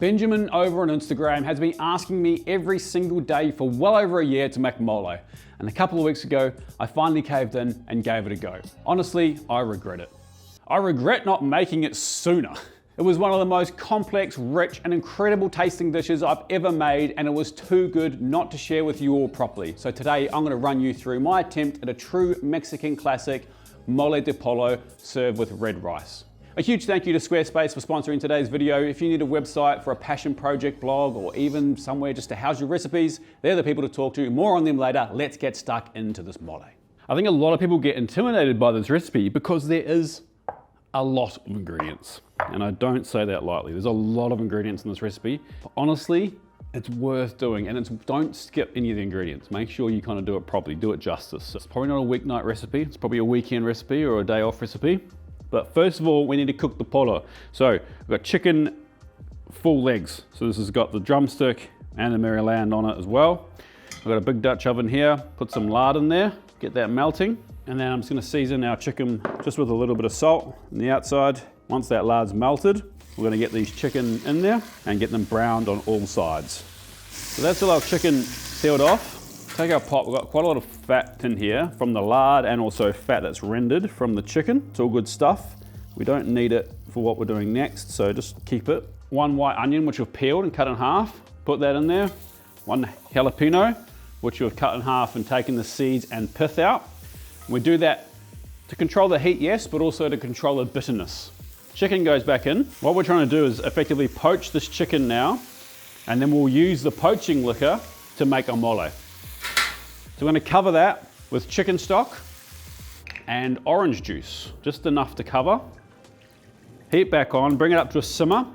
Benjamin over on Instagram has been asking me every single day for well over a year to make moh-lay. And a couple of weeks ago, I finally caved in and gave it a go. Honestly, I regret it. I regret not making it sooner. It was one of the most complex, rich, and incredible tasting dishes I've ever made, and it was too good not to share with you all properly. So today, I'm gonna run you through my attempt at a true Mexican classic, mole de pollo, served with red rice. A huge thank you to Squarespace for sponsoring today's video. If you need a website for a passion project blog or even somewhere just to house your recipes, they're the people to talk to. More on them later. Let's get stuck into this moh-lay. I think a lot of people get intimidated by this recipe because there is a lot of ingredients. And I don't say that lightly. There's a lot of ingredients in this recipe. But honestly, it's worth doing, and don't skip any of the ingredients. Make sure you kind of do it properly, do it justice. It's probably not a weeknight recipe. It's probably a weekend recipe or a day off recipe. But first of all, we need to cook the pollo. So we've got chicken full legs. So this has got the drumstick and the Maryland on it as well. I've got a big Dutch oven here. Put some lard in there, get that melting. And then I'm just gonna season our chicken just with a little bit of salt on the outside. Once that lard's melted, we're gonna get these chicken in there and get them browned on all sides. So that's all our chicken sealed off. Take our pot, we've got quite a lot of fat in here from the lard and also fat that's rendered from the chicken. It's all good stuff. We don't need it for what we're doing next, so just keep it. One white onion, which we've peeled and cut in half, put that in there. One jalapeno, which we've cut in half and taken the seeds and pith out. We do that to control the heat, yes, but also to control the bitterness. Chicken goes back in. What we're trying to do is effectively poach this chicken now, and then we'll use the poaching liquor to make our moh-lay. So we're going to cover that with chicken stock and orange juice, just enough to cover. Heat back on, bring it up to a simmer.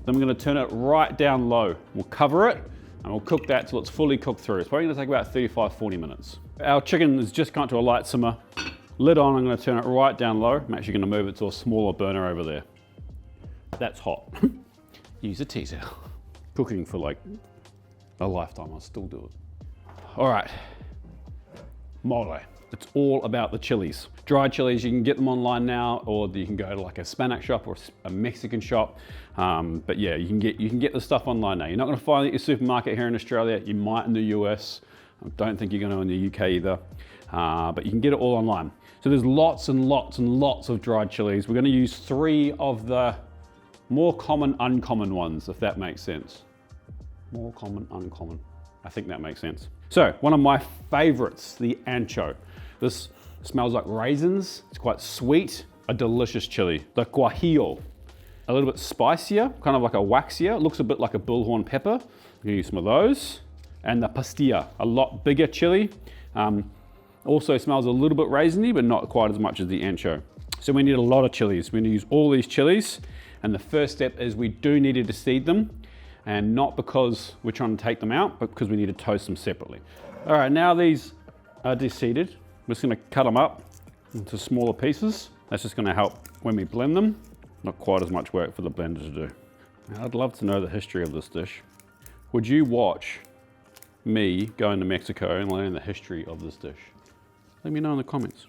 Then we're going to turn it right down low. We'll cover it and we'll cook that till it's fully cooked through. It's probably going to take about 35-40 minutes. Our chicken has just gone to a light simmer. Lid on, I'm going to turn it right down low. I'm actually going to move it to a smaller burner over there. That's hot. Use a tea towel. Cooking for like a lifetime, I'll still do it. All right. Moh-lay. It's all about the chilies. Dried chilies, you can get them online now, or you can go to like a Spanish shop or a Mexican shop. But yeah, you can get the stuff online now. You're not going to find it at your supermarket here in Australia. You might in the US. I don't think you're going to in the UK either. But you can get it all online. So there's lots and lots and lots of dried chilies. We're going to use 3 of the more common, uncommon ones, if that makes sense. More common, uncommon. I think that makes sense. So one of my favorites, the ancho. This smells like raisins. It's quite sweet, a delicious chili. The guajillo, a little bit spicier, kind of like a waxier. It looks a bit like a bullhorn pepper. I'm gonna use some of those. And the pastilla, a lot bigger chili. Also smells a little bit raisiny, but not quite as much as the ancho. So we need a lot of chilies. We're gonna use all these chilies. And the first step is we do need to deseed them. And not because we're trying to take them out, but because we need to toast them separately. All right, now these are deseeded. I'm just gonna cut them up into smaller pieces. That's just gonna help when we blend them. Not quite as much work for the blender to do. Now, I'd love to know the history of this dish. Would you watch me going to Mexico and learning the history of this dish? Let me know in the comments.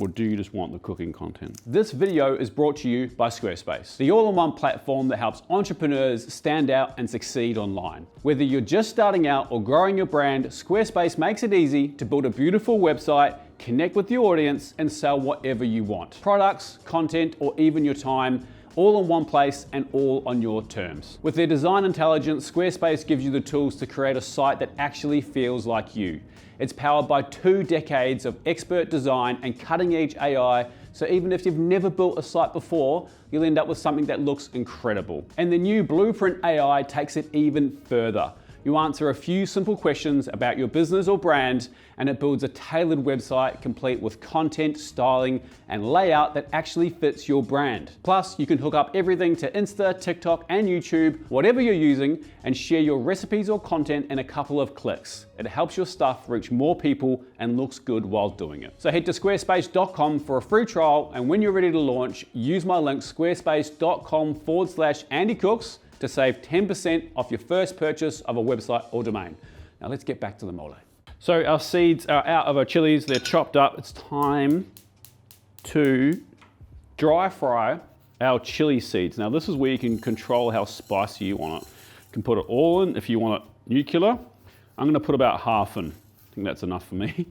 Or do you just want the cooking content? This video is brought to you by Squarespace, the all-in-one platform that helps entrepreneurs stand out and succeed online. Whether you're just starting out or growing your brand, Squarespace makes it easy to build a beautiful website, connect with your audience, and sell whatever you want. Products, content, or even your time, all in one place and all on your terms. With their design intelligence, Squarespace gives you the tools to create a site that actually feels like you. It's powered by 2 decades of expert design and cutting-edge AI, so even if you've never built a site before, you'll end up with something that looks incredible. And the new Blueprint AI takes it even further. You answer a few simple questions about your business or brand, and it builds a tailored website complete with content, styling, and layout that actually fits your brand. Plus, you can hook up everything to Insta, TikTok, and YouTube, whatever you're using, and share your recipes or content in a couple of clicks. It helps your stuff reach more people and looks good while doing it. So head to squarespace.com for a free trial, and when you're ready to launch, use my link squarespace.com/AndyCooks to save 10% off your first purchase of a website or domain. Now let's get back to the moh-lay. So our seeds are out of our chilies, they're chopped up. It's time to dry fry our chili seeds. Now this is where you can control how spicy you want it. You can put it all in if you want it nuclear. I'm gonna put about half in. I think that's enough for me.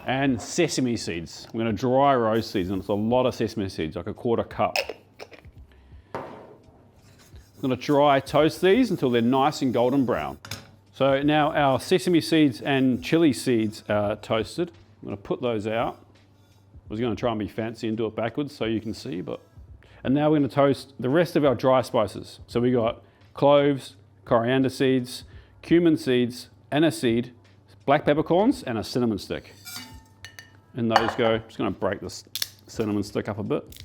And sesame seeds. We're gonna dry roast these, and it's a lot of sesame seeds, like a 1/4 cup. I'm gonna dry toast these until they're nice and golden brown. So now our sesame seeds and chili seeds are toasted. I'm gonna put those out. I was gonna try and be fancy and do it backwards so you can see, but. And now we're gonna toast the rest of our dry spices. So we got cloves, coriander seeds, cumin seeds, aniseed, black peppercorns, and a cinnamon stick. And those go, just gonna break this cinnamon stick up a bit.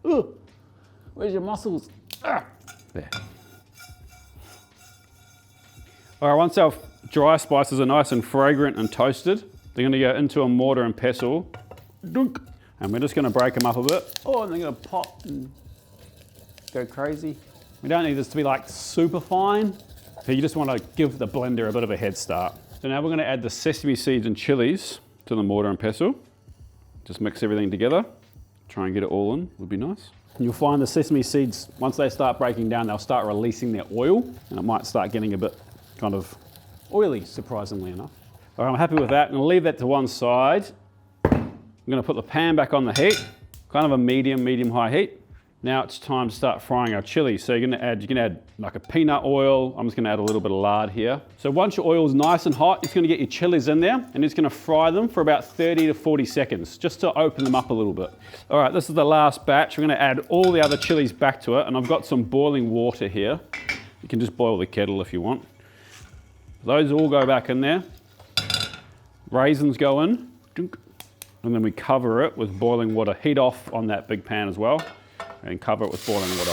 Ugh, where's your muscles? Ah, there. All right, once our dry spices are nice and fragrant and toasted, they're gonna go into a mortar and pestle. Dunk. And we're just gonna break them up a bit. Oh, and they're gonna pop and go crazy. We don't need this to be like super fine. So you just wanna give the blender a bit of a head start. So now we're gonna add the sesame seeds and chilies to the mortar and pestle. Just mix everything together. Try and get it all in, would be nice. And you'll find the sesame seeds, once they start breaking down, they'll start releasing their oil, and it might start getting a bit kind of oily, surprisingly enough. All right, I'm happy with that. I'm gonna leave that to one side. I'm gonna put the pan back on the heat, kind of a medium-high heat. Now it's time to start frying our chili. So you can add like a peanut oil. I'm just gonna add a little bit of lard here. So once your oil's nice and hot, you're gonna get your chilies in there and it's gonna fry them for about 30 to 40 seconds, just to open them up a little bit. All right, this is the last batch. We're gonna add all the other chilies back to it, and I've got some boiling water here. You can just boil the kettle if you want. Those all go back in there. Raisins go in. And then we cover it with boiling water. Heat off on that big pan as well, and cover it with boiling water.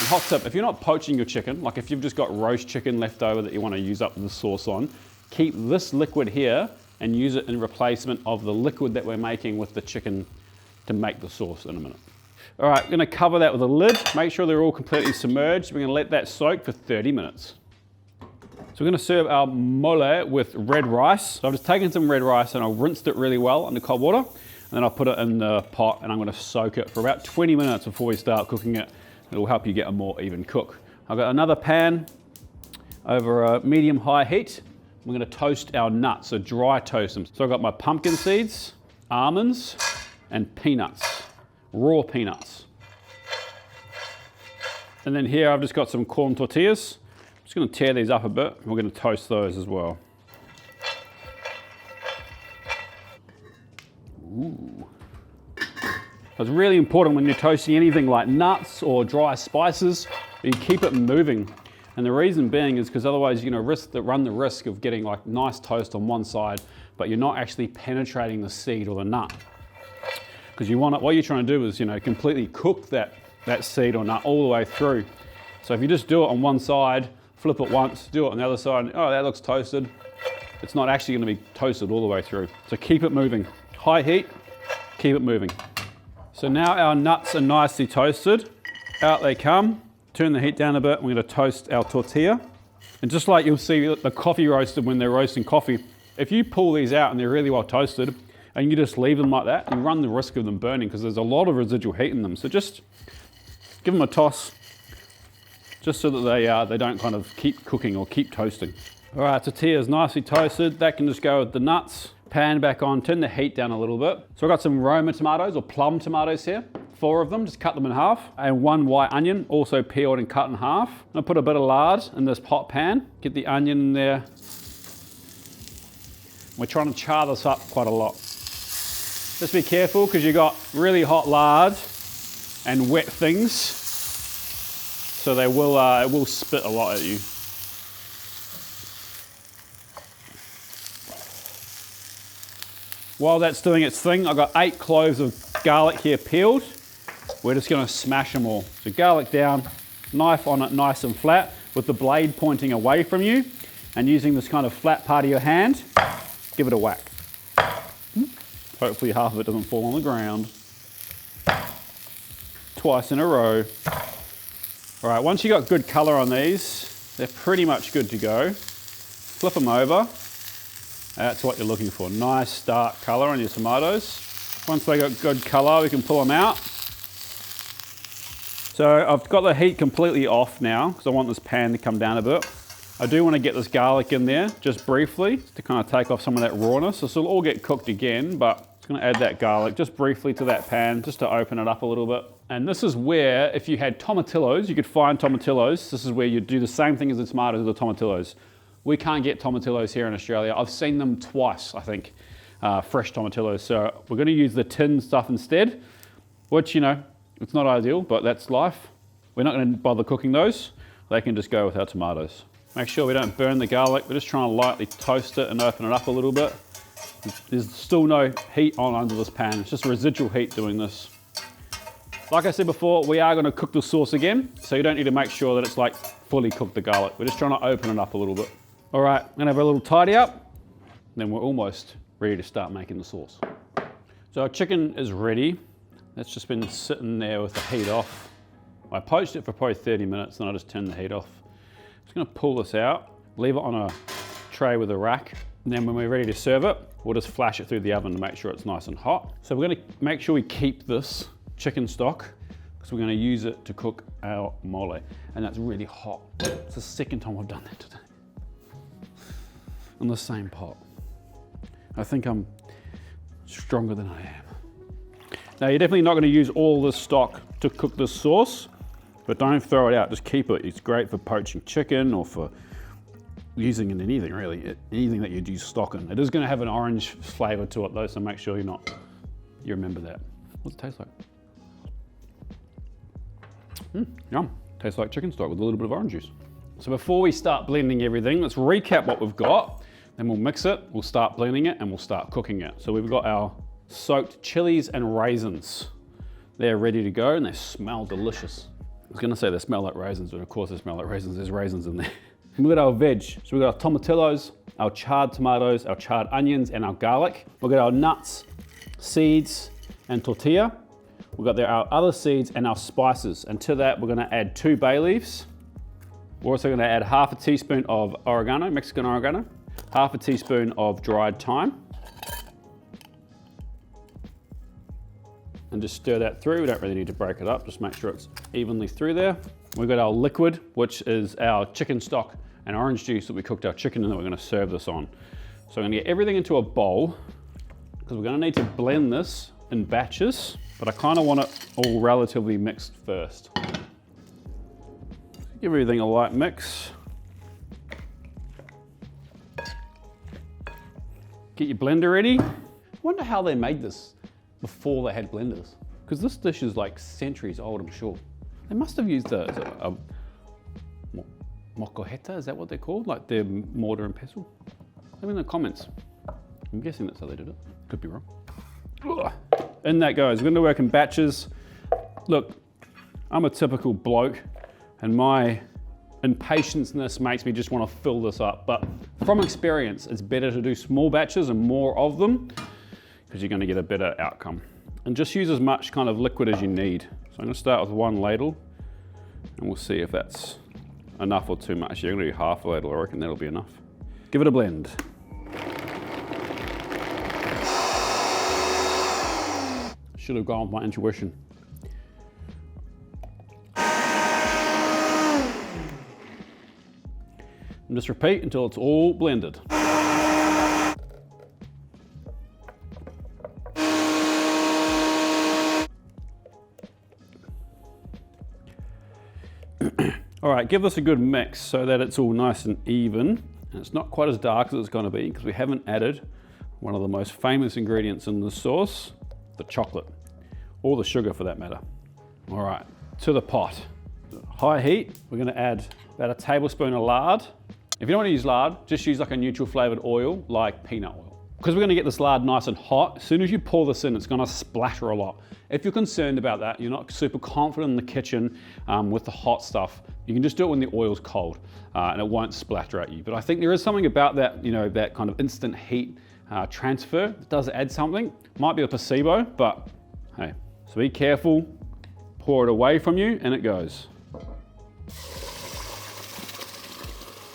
And hot tip, if you're not poaching your chicken, like if you've just got roast chicken left over that you want to use up the sauce on, keep this liquid here and use it in replacement of the liquid that we're making with the chicken to make the sauce in a minute. All right, we're gonna cover that with a lid. Make sure they're all completely submerged. We're gonna let that soak for 30 minutes. So we're gonna serve our moh-lay with red rice. So I've just taken some red rice and I've rinsed it really well under cold water. And then I'll put it in the pot and I'm gonna soak it for about 20 minutes before we start cooking it. It'll help you get a more even cook. I've got another pan over a medium-high heat. We're gonna toast our nuts, so dry toast them. So I've got my pumpkin seeds, almonds, and peanuts, raw peanuts. And then here I've just got some corn tortillas. I'm just going to tear these up a bit, and we're going to toast those as well. Ooh. It's really important when you're toasting anything like nuts or dry spices, that you keep it moving. And the reason being is because otherwise you're going to run the risk of getting like nice toast on one side, but you're not actually penetrating the seed or the nut. Because what you're trying to do is, completely cook that seed or nut all the way through. So if you just do it on one side, flip it once, do it on the other side, oh, that looks toasted. It's not actually going to be toasted all the way through. So keep it moving. High heat, keep it moving. So now our nuts are nicely toasted. Out they come. Turn the heat down a bit. We're going to toast our tortilla. And just like you'll see the coffee roaster when they're roasting coffee, if you pull these out and they're really well toasted, and you just leave them like that, you run the risk of them burning because there's a lot of residual heat in them. So just give them a toss, just so that they don't kind of keep cooking or keep toasting. All right, tortilla is nicely toasted. That can just go with the nuts. Pan back on, turn the heat down a little bit. So I've got some Roma tomatoes or plum tomatoes here, 4 of them, just cut them in half. And 1 white onion, also peeled and cut in half. I'm gonna put a bit of lard in this hot pan, get the onion in there. We're trying to char this up quite a lot. Just be careful because you've got really hot lard and wet things. So it will spit a lot at you. While that's doing its thing, I've got 8 cloves of garlic here peeled. We're just gonna smash them all. So garlic down, knife on it nice and flat with the blade pointing away from you, and using this kind of flat part of your hand, give it a whack. Hopefully half of it doesn't fall on the ground. Twice in a row. All right, once you got good color on these, they're pretty much good to go. Flip them over. That's what you're looking for. Nice dark color on your tomatoes. Once they got good colour, we can pull them out. So I've got the heat completely off now because I want this pan to come down a bit. I do want to get this garlic in there just briefly to kind of take off some of that rawness. This will all get cooked again, but it's going to add that garlic just briefly to that pan just to open it up a little bit. And this is where, if you had tomatillos, you could find tomatillos. This is where you do the same thing as the tomatoes with the tomatillos. We can't get tomatillos here in Australia. I've seen them twice, I think, fresh tomatillos. So we're going to use the tin stuff instead, which, you know, it's not ideal, but that's life. We're not going to bother cooking those. They can just go with our tomatoes. Make sure we don't burn the garlic. We're just trying to lightly toast it and open it up a little bit. There's still no heat on under this pan. It's just residual heat doing this. Like I said before, we are going to cook the sauce again, so you don't need to make sure that it's like fully cooked the garlic. We're just trying to open it up a little bit. All right, I'm going to have a little tidy up. Then we're almost ready to start making the sauce. So our chicken is ready. That's just been sitting there with the heat off. I poached it for probably 30 minutes, then I just turned the heat off. Just gonna pull this out, leave it on a tray with a rack, and then when we're ready to serve it, we'll just flash it through the oven to make sure it's nice and hot. So we're gonna make sure we keep this chicken stock because we're gonna use it to cook our moh-lay, and that's really hot. It's the second time I've done that today. In the same pot. I think I'm stronger than I am. Now you're definitely not going to use all this stock to cook this sauce, but don't throw it out, just keep it. It's great for poaching chicken or for using it in anything really, anything that you'd use stock in. It is going to have an orange flavour to it though, so make sure you remember that. What's it taste like? Yum, tastes like chicken stock with a little bit of orange juice. So before we start blending everything, let's recap what we've got, then we'll mix it, we'll start blending it, and we'll start cooking it. So we've got our soaked chilies and raisins. They're ready to go and they smell delicious. I was gonna say they smell like raisins, but of course they smell like raisins. There's raisins in there. And we've got our veg. So we've got our tomatillos, our charred tomatoes, our charred onions, and our garlic. We've got our nuts, seeds, and tortilla. We've got our other seeds and our spices. And to that, we're gonna add 2 bay leaves. We're also gonna add half a teaspoon of oregano, Mexican oregano, half a teaspoon of dried thyme, and just stir that through. We don't really need to break it up, just make sure it's evenly through there. We've got our liquid, which is our chicken stock and orange juice that we cooked our chicken in that we're gonna serve this on. So I'm gonna get everything into a bowl because we're gonna need to blend this in batches, but I kinda want it all relatively mixed first. Give everything a light mix. Get your blender ready. I wonder how they made this before they had blenders, because this dish is like centuries old, I'm sure. They must have used a moh-lay, is that what they're called? Like their mortar and pestle? Leave in the comments. I'm guessing that's how they did it. Could be wrong. Ugh. In that goes. We're going to work in batches. Look, I'm a typical bloke, and my impatience makes me just want to fill this up. But from experience, it's better to do small batches and more of them, because you're going to get a better outcome. And just use as much kind of liquid as you need. So I'm going to start with 1 ladle, and we'll see if that's enough or too much. You're going to do half a ladle, I reckon that'll be enough. Give it a blend. Should have gone with my intuition. And just repeat until it's all blended. All right, give this a good mix so that it's all nice and even. And it's not quite as dark as it's gonna be because we haven't added one of the most famous ingredients in the sauce, the chocolate, or the sugar for that matter. All right, to the pot. High heat, we're gonna add about a tablespoon of lard. If you don't want to use lard, just use like a neutral flavored oil, like peanut oil. Because we're gonna get this lard nice and hot, as soon as you pour this in, it's gonna splatter a lot. If you're concerned about that, you're not super confident in the kitchen with the hot stuff, you can just do it when the oil's cold and it won't splatter at you. But I think there is something about that, you know, that kind of instant heat transfer. It does add something. Might be a placebo, but hey, so be careful. Pour it away from you and it goes.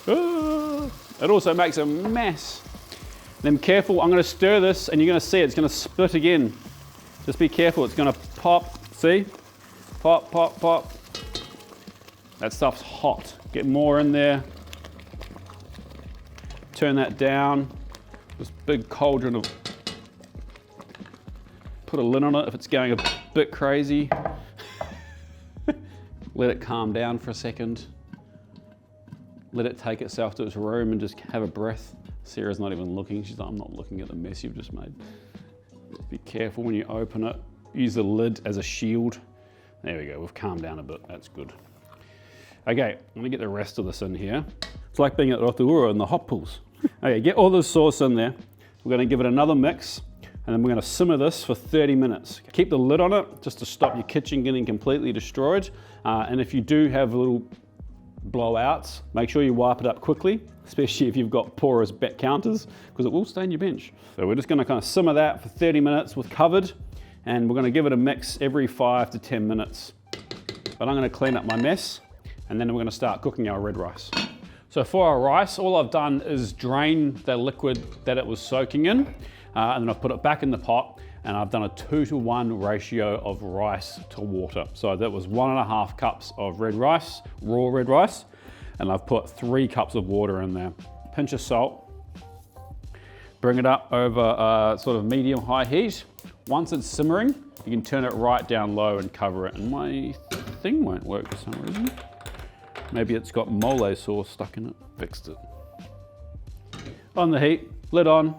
It also makes a mess. Then careful, I'm gonna stir this and you're gonna see it's gonna split again. Just be careful, it's gonna pop, see? Pop, pop, pop. That stuff's hot. Get more in there. Turn that down. This big cauldron of, put a lid on it if it's going a bit crazy. Let it calm down for a second. Let it take itself to its room and just have a breath. Sarah's not even looking. She's like, I'm not looking at the mess you've just made. Be careful when you open it. Use the lid as a shield. There we go, we've calmed down a bit. That's good. Okay, I'm gonna get the rest of this in here. It's like being at Rotorua in the hot pools. Okay, get all the sauce in there. We're gonna give it another mix, and then we're gonna simmer this for 30 minutes. Keep the lid on it, just to stop your kitchen getting completely destroyed. And if you do have little blowouts, make sure you wipe it up quickly, especially if you've got porous back counters, because it will stain your bench. So we're just gonna kind of simmer that for 30 minutes with covered, and we're gonna give it a mix every 5 to 10 minutes. But I'm gonna clean up my mess, and then we're gonna start cooking our red rice. So for our rice, all I've done is drain the liquid that it was soaking in, and then I've put it back in the pot, and I've done a 2-to-1 ratio of rice to water. So that was 1.5 cups of red rice, raw red rice, and I've put 3 cups of water in there. Pinch of salt. Bring it up over sort of medium-high heat. Once it's simmering, you can turn it right down low and cover it. And my thing won't work for some reason. Maybe it's got moh-lay sauce stuck in it. Fixed it. On the heat, lid on.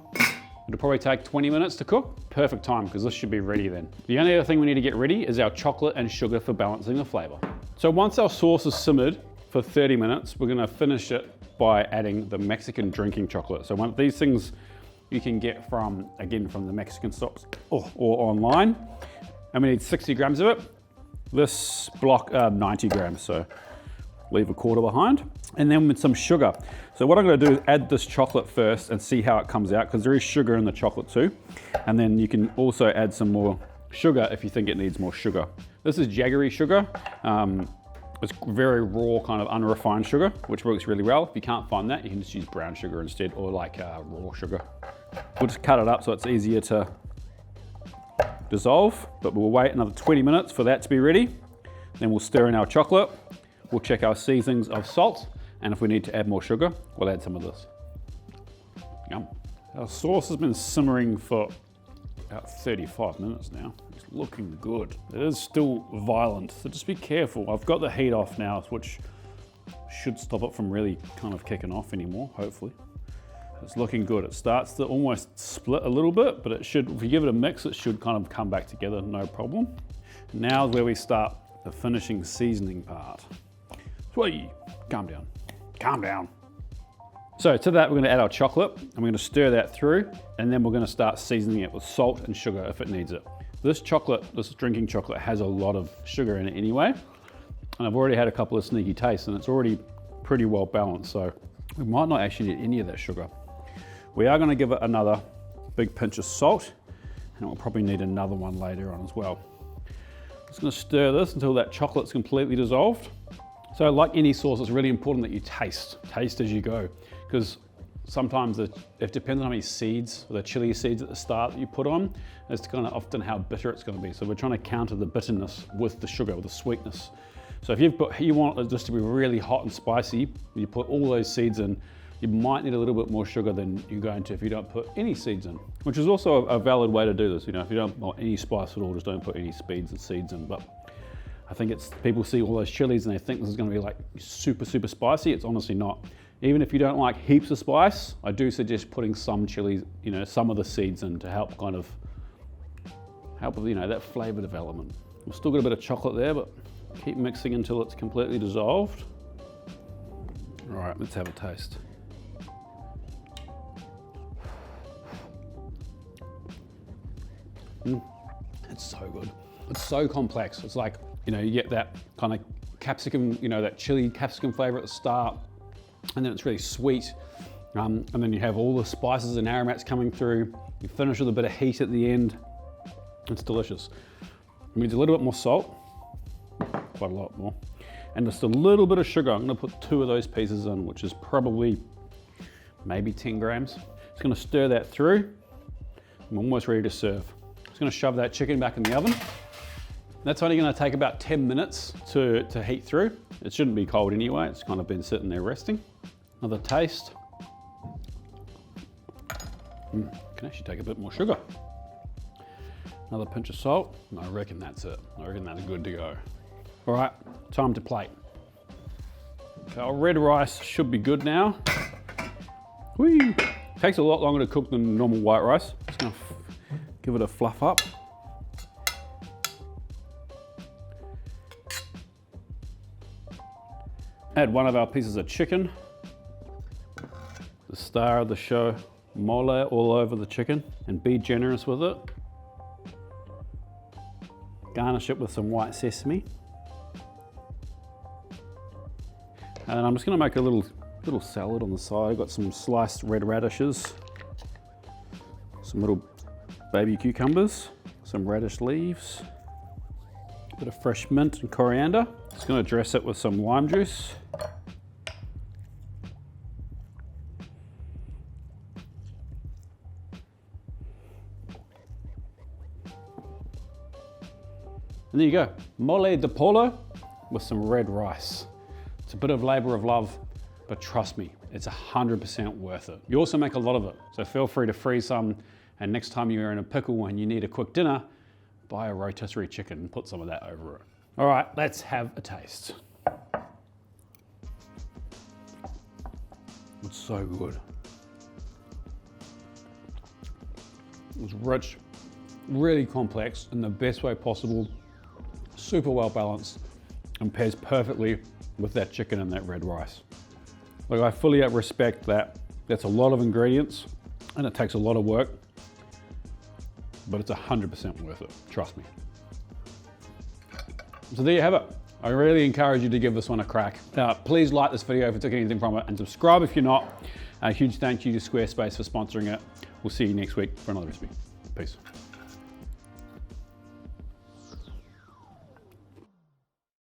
It'll probably take 20 minutes to cook. Perfect time, because this should be ready then. The only other thing we need to get ready is our chocolate and sugar for balancing the flavor. So once our sauce is simmered for 30 minutes, we're gonna finish it by adding the Mexican drinking chocolate. So one of these things you can get from, again, from the Mexican shops or online. And we need 60 grams of it. This block, 90 grams, so leave a quarter behind. And then with some sugar. So what I'm gonna do is add this chocolate first and see how it comes out, because there is sugar in the chocolate too. And then you can also add some more sugar if you think it needs more sugar. This is jaggery sugar. It's very raw, kind of unrefined sugar, which works really well. If you can't find that, you can just use brown sugar instead, or like raw sugar. We'll just cut it up so it's easier to dissolve, but we'll wait another 20 minutes for that to be ready. Then we'll stir in our chocolate. We'll check our seasonings of salt, and if we need to add more sugar, we'll add some of this. Yum. Our sauce has been simmering for about 35 minutes now. It's looking good. It is still violent, so just be careful. I've got the heat off now, which should stop it from really kind of kicking off anymore, hopefully. It's looking good. It starts to almost split a little bit, but it should, if you give it a mix, it should kind of come back together, no problem. Now is where we start the finishing seasoning part. Sweet, calm down, calm down. So to that, we're gonna add our chocolate, and we're gonna stir that through, and then we're gonna start seasoning it with salt and sugar if it needs it. This chocolate, this drinking chocolate, has a lot of sugar in it anyway, and I've already had a couple of sneaky tastes, and it's already pretty well balanced, so we might not actually need any of that sugar. We are gonna give it another big pinch of salt, and we'll probably need another one later on as well. Just gonna stir this until that chocolate's completely dissolved. So like any sauce, it's really important that you taste as you go, because sometimes it depends on how many seeds, or the chili seeds at the start that you put on, as to kind of often how bitter it's gonna be. So we're trying to counter the bitterness with the sugar, with the sweetness. So if you want it just to be really hot and spicy, you put all those seeds in, you might need a little bit more sugar than you're going to if you don't put any seeds in, which is also a valid way to do this. You know, if you don't want any spice at all, just don't put any seeds in. But I think people see all those chilies and they think this is gonna be like super, super spicy. It's honestly not. Even if you don't like heaps of spice, I do suggest putting some chilies, you know, some of the seeds in to help kind of help with, you know, that flavor development. We've still got a bit of chocolate there, but keep mixing until it's completely dissolved. All right, let's have a taste. It's so good. It's so complex. It's like, you know, you get that kind of capsicum, you know, that chili capsicum flavor at the start, and then it's really sweet. And then you have all the spices and aromats coming through. You finish with a bit of heat at the end. It's delicious. We need a little bit more salt, quite a lot more, and just a little bit of sugar. I'm gonna put 2 of those pieces in, which is probably maybe 10 grams. Just gonna stir that through. I'm almost ready to serve. gonna shove that chicken back in the oven. That's only gonna take about 10 minutes to heat through. It shouldn't be cold anyway. It's kind of been sitting there resting. Another taste. Can actually take a bit more sugar. Another pinch of salt. I reckon that's it. I reckon that's good to go. All right, time to plate. Okay, our red rice should be good now. Whee! Takes a lot longer to cook than normal white rice. Just gonna give it a fluff up. Add one of our pieces of chicken. The star of the show, moh-lay all over the chicken, and be generous with it. Garnish it with some white sesame. And I'm just gonna make a little salad on the side. I've got some sliced red radishes, some little baby cucumbers, some radish leaves, a bit of fresh mint and coriander. Just gonna dress it with some lime juice. And there you go, moh-lay de pollo with some red rice. It's a bit of labor of love, but trust me, it's 100% worth it. You also make a lot of it, so feel free to freeze some, and next time you're in a pickle and you need a quick dinner, buy a rotisserie chicken and put some of that over it. All right, let's have a taste. It's so good. It's rich, really complex in the best way possible, super well balanced, and pairs perfectly with that chicken and that red rice. Like, I fully respect that. That's a lot of ingredients and it takes a lot of work, but it's 100% worth it, trust me. So there you have it. I really encourage you to give this one a crack. Please like this video if you took anything from it, and subscribe if you're not. A huge thank you to Squarespace for sponsoring it. We'll see you next week for another recipe. Peace.